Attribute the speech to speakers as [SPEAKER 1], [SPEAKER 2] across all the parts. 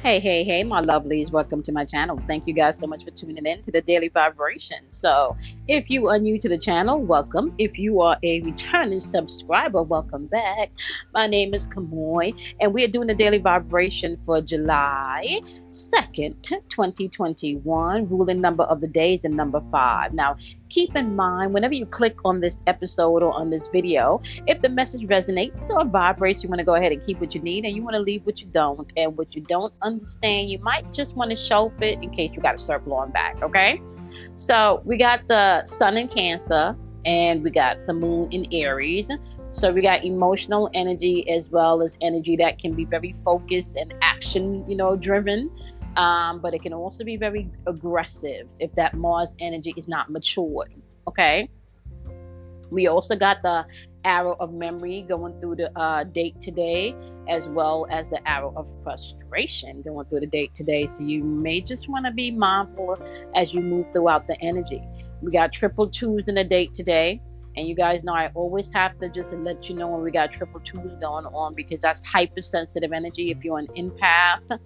[SPEAKER 1] Hey, my lovelies. Welcome to my channel. Thank you guys so much for tuning in to the Daily Vibration. So, if you are new to the channel, welcome. If you are a returning subscriber, welcome back. My name is Kamoy, and we are doing the Daily Vibration for July 2nd, 2021. Ruling number of the day is the number 5. Now, keep in mind, whenever you click on this episode or on this video, if the message resonates or vibrates, you want to go ahead and keep what you need, and you want to leave what you don't. And what you don't understand, you might just want to shelf it in case you got to circle on back. Okay. So we got the sun in Cancer, and we got the moon in Aries. So we got emotional energy as well as energy that can be very focused and action, driven. But it can also be very aggressive if that Mars energy is not matured. Okay. We also got the arrow of memory going through the date today, as well as the arrow of frustration going through the date today. So you may just want to be mindful as you move throughout the energy. We got triple twos in the date today. And you guys know I always have to just let you know when we got triple twos going on, because that's hypersensitive energy if you're an empath.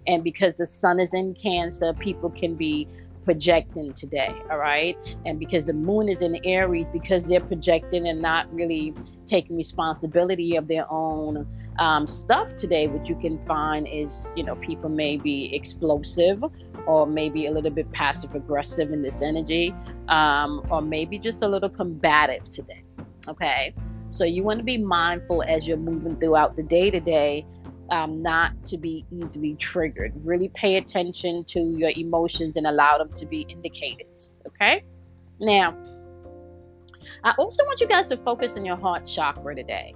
[SPEAKER 1] And because the sun is in Cancer, people can be projecting today, all right? And because the moon is in Aries, because they're projecting and not really taking responsibility of their own stuff today, what you can find is, people may be explosive, or maybe a little bit passive aggressive in this energy, or maybe just a little combative today. Okay, so you want to be mindful as you're moving throughout the day today, not to be easily triggered. Really pay attention to your emotions and allow them to be indicators. Okay, now I also want you guys to focus on your heart chakra today.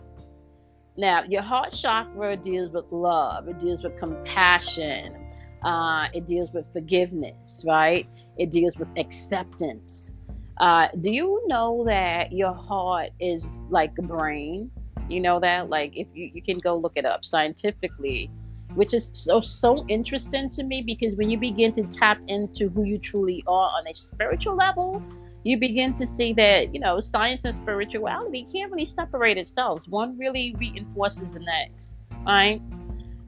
[SPEAKER 1] Now, your heart chakra deals with love, it deals with compassion, it deals with forgiveness, right? It deals with acceptance. Do you know that your heart is like a brain? You know that? Like, if you can go look it up scientifically, which is so interesting to me, because when you begin to tap into who you truly are on a spiritual level, you begin to see that, science and spirituality can't really separate itself. One really reinforces the next, right?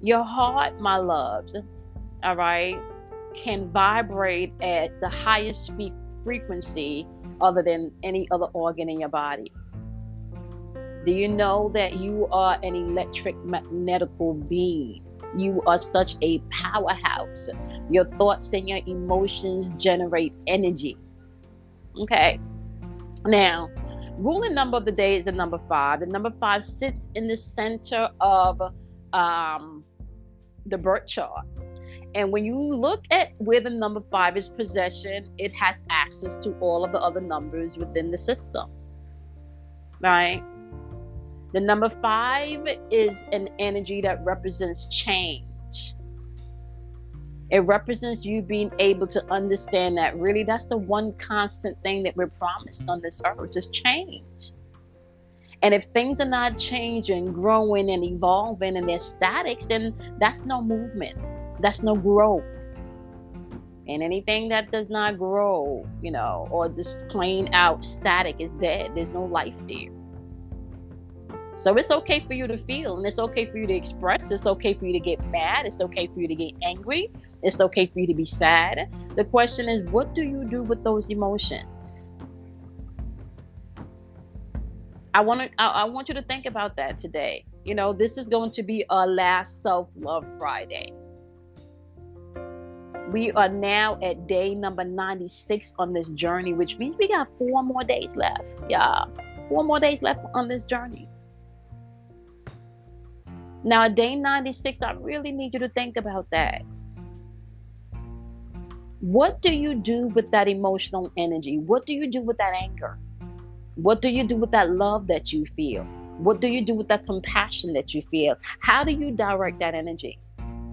[SPEAKER 1] Your heart, my loves, all right, can vibrate at the highest frequency other than any other organ in your body. Do you know that you are an electric magnetical being? You are such a powerhouse. Your thoughts and your emotions generate energy. Okay. Now, ruling number of the day is the number 5. The number 5 sits in the center of the birth chart. And when you look at where the number 5 is possession, it has access to all of the other numbers within the system. Right? The number 5 is an energy that represents change. It represents you being able to understand that really that's the one constant thing that we're promised on this earth is change. And if things are not changing, growing, and evolving, and they're static, then that's no movement. That's no growth. And anything that does not grow, or just plain out static is dead. There's no life there. So it's okay for you to feel, and it's okay for you to express. It's okay for you to get mad. It's okay for you to get angry. It's okay for you to be sad. The question is, what do you do with those emotions? I want you to think about that today. This is going to be our last self-love Friday. We are now at day number 96 on this journey, which means we got 4 more days left. Yeah, 4 more days left on this journey. Now, at day 96, I really need you to think about that. What do you do with that emotional energy? What do you do with that anger? What do you do with that love that you feel? What do you do with that compassion that you feel? How do you direct that energy?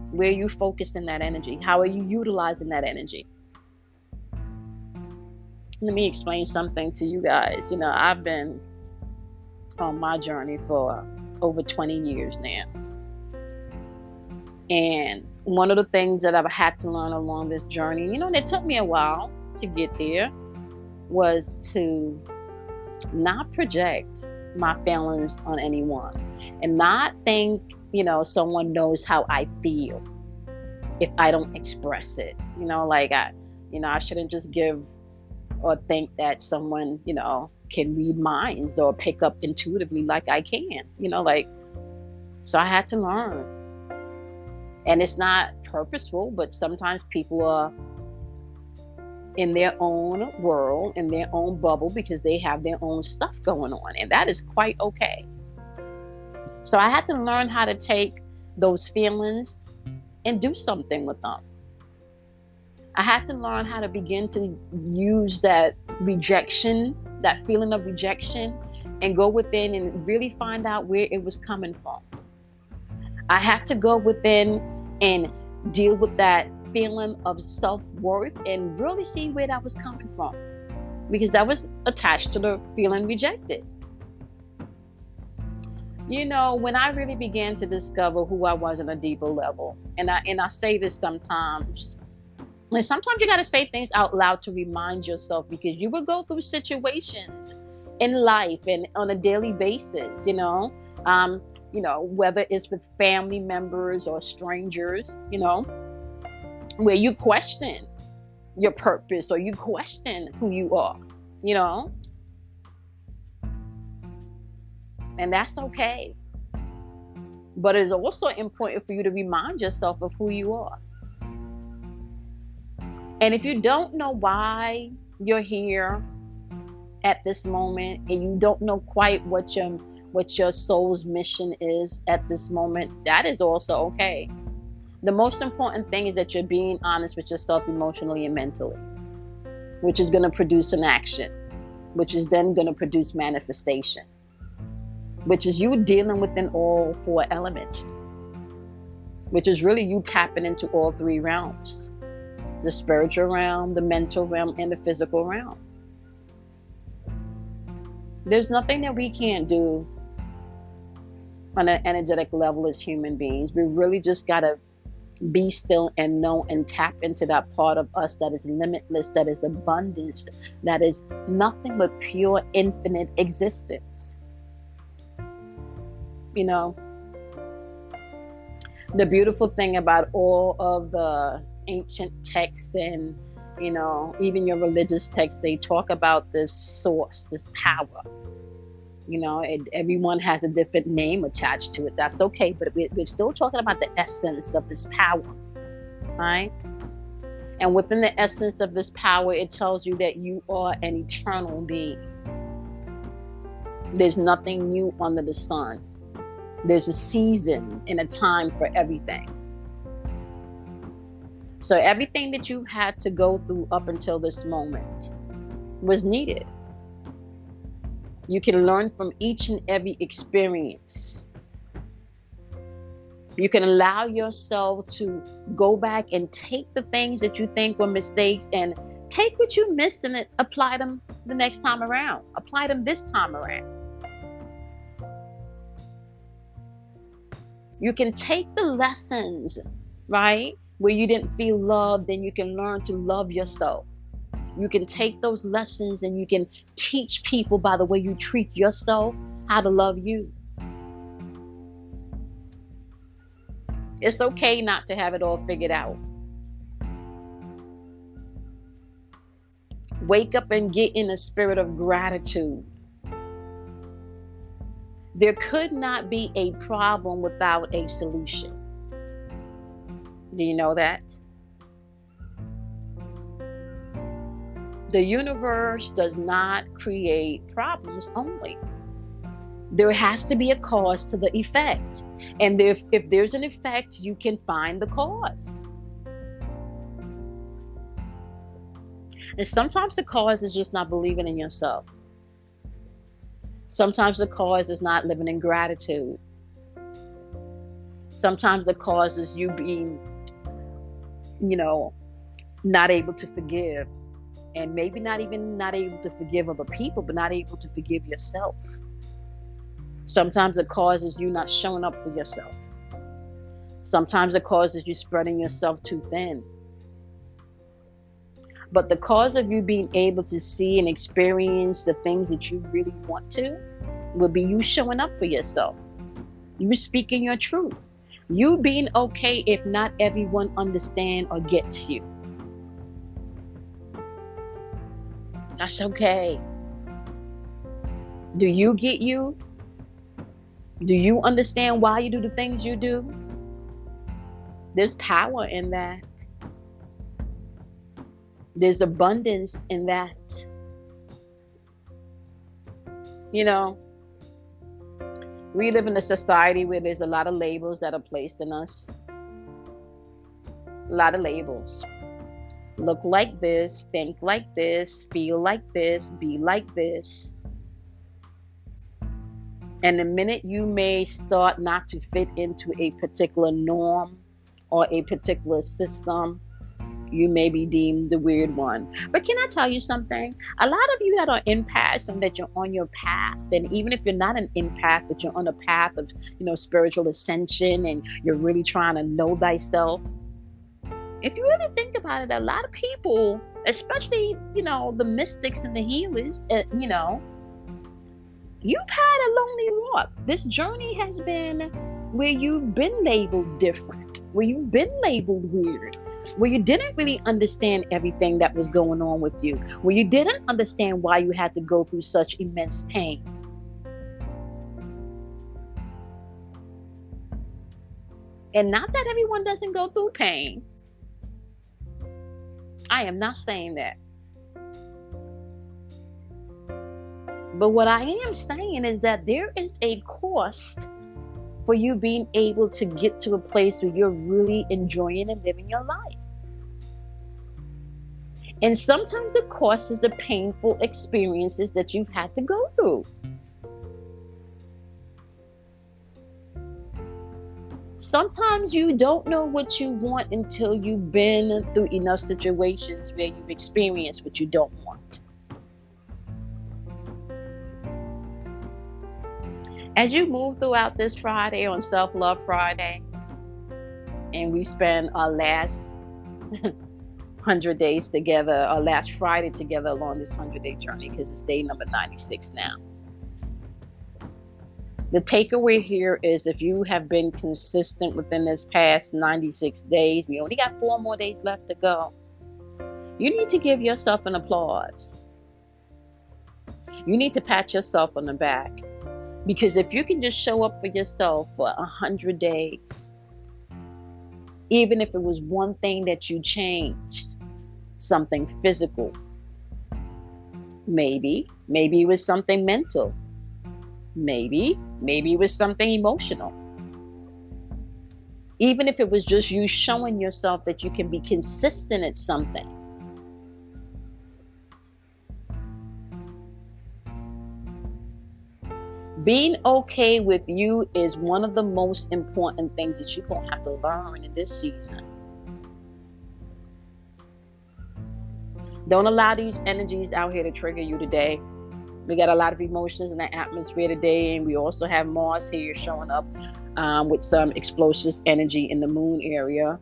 [SPEAKER 1] Where are you focusing that energy? How are you utilizing that energy? Let me explain something to you guys. I've been on my journey for over 20 years now. And one of the things that I've had to learn along this journey, it took me a while to get there, was to not project my feelings on anyone and not think, someone knows how I feel. if I don't express it. Like I shouldn't just give or think that someone, can read minds or pick up intuitively like I can, like, so I had to learn. And it's not purposeful, but sometimes people are in their own world, in their own bubble, because they have their own stuff going on. And that is quite okay. So I had to learn how to take those feelings and do something with them. I had to learn how to begin to use that rejection, that feeling of rejection, and go within and really find out where it was coming from. I had to go within and deal with that feeling of self-worth and really see where that was coming from, because that was attached to the feeling rejected. When I really began to discover who I was on a deeper level, and I say this sometimes, and sometimes you got to say things out loud to remind yourself, because you will go through situations in life and on a daily basis, whether it's with family members or strangers, where you question your purpose or you question who you are, and that's okay. But it's also important for you to remind yourself of who you are. And if you don't know why you're here at this moment, and you don't know quite what your soul's mission is at this moment, that is also okay. The most important thing is that you're being honest with yourself emotionally and mentally, which is going to produce an action, which is then going to produce manifestation, which is you dealing within all four elements, which is really you tapping into all three realms: the spiritual realm, the mental realm, and the physical realm. There's nothing that we can't do on an energetic level as human beings. We really just got to be still and know and tap into that part of us that is limitless, that is abundance, that is nothing but pure infinite existence. The beautiful thing about all of the ancient texts and even your religious texts, they talk about this source, this power. Everyone has a different name attached to it. That's okay, but we're still talking about the essence of this power, right? And within the essence of this power, it tells you that you are an eternal being. There's nothing new under the sun. There's a season and a time for everything. So everything that you've had to go through up until this moment was needed. You can learn from each and every experience. You can allow yourself to go back and take the things that you think were mistakes and take what you missed and apply them the next time around. Apply them this time around. You can take the lessons, right, where you didn't feel loved, then you can learn to love yourself. You can take those lessons and you can teach people by the way you treat yourself how to love you. It's okay not to have it all figured out. Wake up and get in a spirit of gratitude. There could not be a problem without a solution. Do you know that? The universe does not create problems only. There has to be a cause to the effect. And if there's an effect, you can find the cause. And sometimes the cause is just not believing in yourself. Sometimes the cause is not living in gratitude. Sometimes the cause is you being, not able to forgive. And maybe not able to forgive other people, but not able to forgive yourself. Sometimes the cause is you not showing up for yourself. Sometimes the cause is you spreading yourself too thin. But the cause of you being able to see and experience the things that you really want to will be you showing up for yourself. You speaking your truth. You being okay if not everyone understand or gets you. That's okay. Do you get you? Do you understand why you do the things you do? There's power in that. There's abundance in that. You know, we live in a society where there's a lot of labels that are placed in us. A lot of labels. Look like this, think like this, feel like this, be like this. And the minute you may start not to fit into a particular norm or a particular system, you may be deemed the weird one. But can I tell you something? A lot of you that are empaths and that you're on your path, and even if you're not an empath, but you're on a path of, spiritual ascension and you're really trying to know thyself, if you really think about it, a lot of people, especially, the mystics and the healers, you've had a lonely walk. This journey has been where you've been labeled different, where you've been labeled weird, where you didn't really understand everything that was going on with you, where you didn't understand why you had to go through such immense pain. And not that everyone doesn't go through pain. I am not saying that. But what I am saying is that there is a cost for you being able to get to a place where you're really enjoying and living your life. And sometimes the cost is the painful experiences that you've had to go through. Sometimes you don't know what you want until you've been through enough situations where you've experienced what you don't want. As you move throughout this Friday on Self-Love Friday, and we spend our last 100 days together, our last Friday together along this 100-day journey, because it's day number 96 now. The takeaway here is, if you have been consistent within this past 96 days, we only got 4 more days left to go. You need to give yourself an applause. You need to pat yourself on the back. Because if you can just show up for yourself for 100 days, even if it was one thing that you changed, something physical, maybe it was something mental, maybe it was something emotional. Even if it was just you showing yourself that you can be consistent at something. Being okay with you is one of the most important things that you're going to have to learn in this season. Don't allow these energies out here to trigger you today. We got a lot of emotions in the atmosphere today, and we also have Mars here showing up with some explosive energy in the moon area.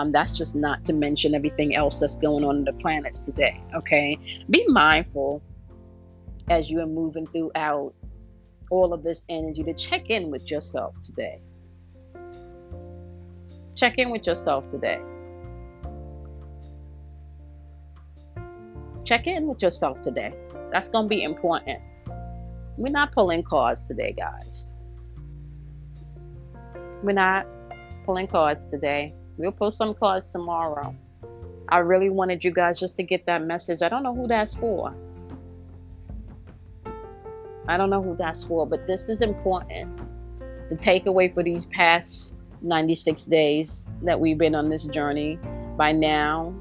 [SPEAKER 1] That's just not to mention everything else that's going on in the planets today, okay? Be mindful as you are moving throughout all of this energy to check in with yourself today. Check in with yourself today. Check in with yourself today. That's going to be important. We're not pulling cards today, guys. We're not pulling cards today. We'll pull some cards tomorrow. I really wanted you guys just to get that message. I don't know who that's for. But this is important. The takeaway for these past 96 days that we've been on this journey, by now,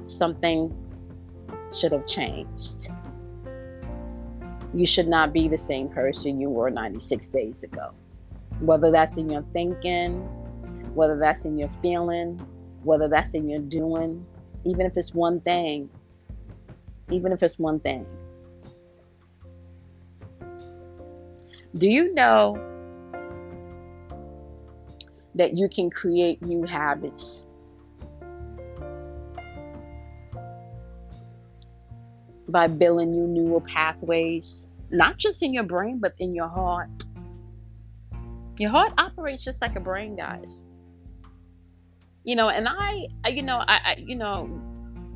[SPEAKER 1] something should have changed. You should not be the same person you were 96 days ago. Whether that's in your thinking, whether that's in your feeling, whether that's in your doing, even if it's one thing. Do you know that you can create new habits by building you neural pathways, not just in your brain, but in your heart? Your heart operates just like a brain, guys. And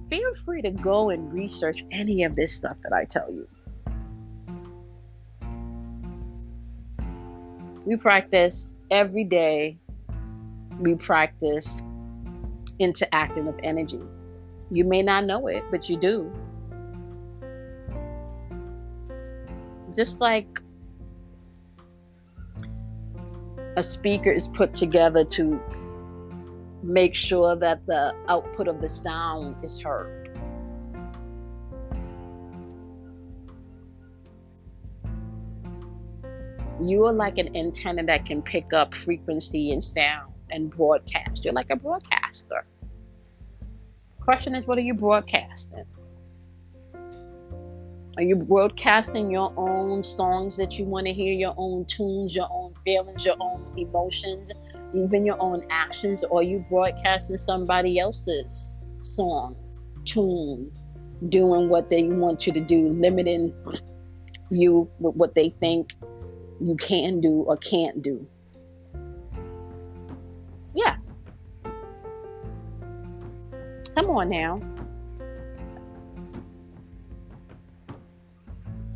[SPEAKER 1] feel free to go and research any of this stuff that I tell you. We practice every day. We practice interacting with energy. You may not know it, but you do. Just like a speaker is put together to make sure that the output of the sound is heard. You are like an antenna that can pick up frequency and sound and broadcast. You're like a broadcaster. Question is, what are you broadcasting? Are you broadcasting your own songs that you want to hear, your own tunes, your own feelings, your own emotions, even your own actions? Or are you broadcasting somebody else's song, tune, doing what they want you to do, limiting you with what they think you can do or can't do? Yeah. Come on now.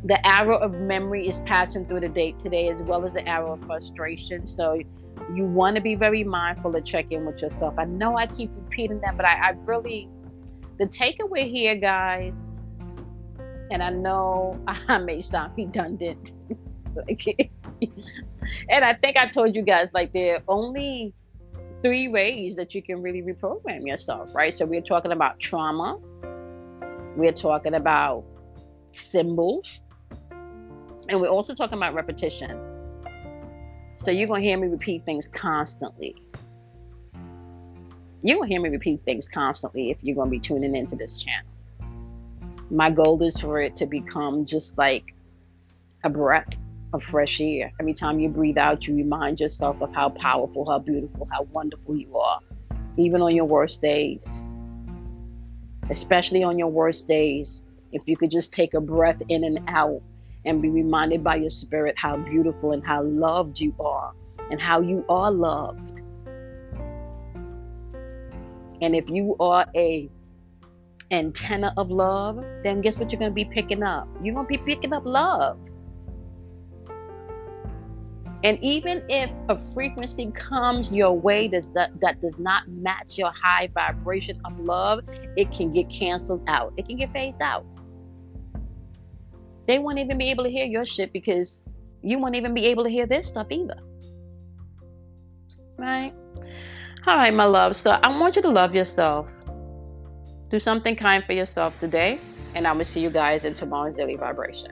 [SPEAKER 1] The arrow of memory is passing through the date today, as well as the arrow of frustration. So you want to be very mindful to check in with yourself. I know I keep repeating that, but I really, the takeaway here, guys, and I know I may sound redundant, and I think I told you guys, like, there are only 3 ways that you can really reprogram yourself, right? So we're talking about trauma, we're talking about symbols, and we're also talking about repetition. So you're going to hear me repeat things constantly. You're going to hear me repeat things constantly if you're going to be tuning into this channel. My goal is for it to become just like a breath of fresh air. Every time you breathe out, you remind yourself of how powerful, how beautiful, how wonderful you are. Even on your worst days. Especially on your worst days. If you could just take a breath in and out and be reminded by your spirit how beautiful and how loved you are and how you are loved. And if you are a antenna of love, then guess what you're going to be picking up? You're going to be picking up love. And even if a frequency comes your way that does not match your high vibration of love, it can get canceled out. It can get phased out. They won't even be able to hear your shit because you won't even be able to hear their stuff either. Right? All right, my love. So I want you to love yourself. Do something kind for yourself today. And I will see you guys in tomorrow's daily vibration.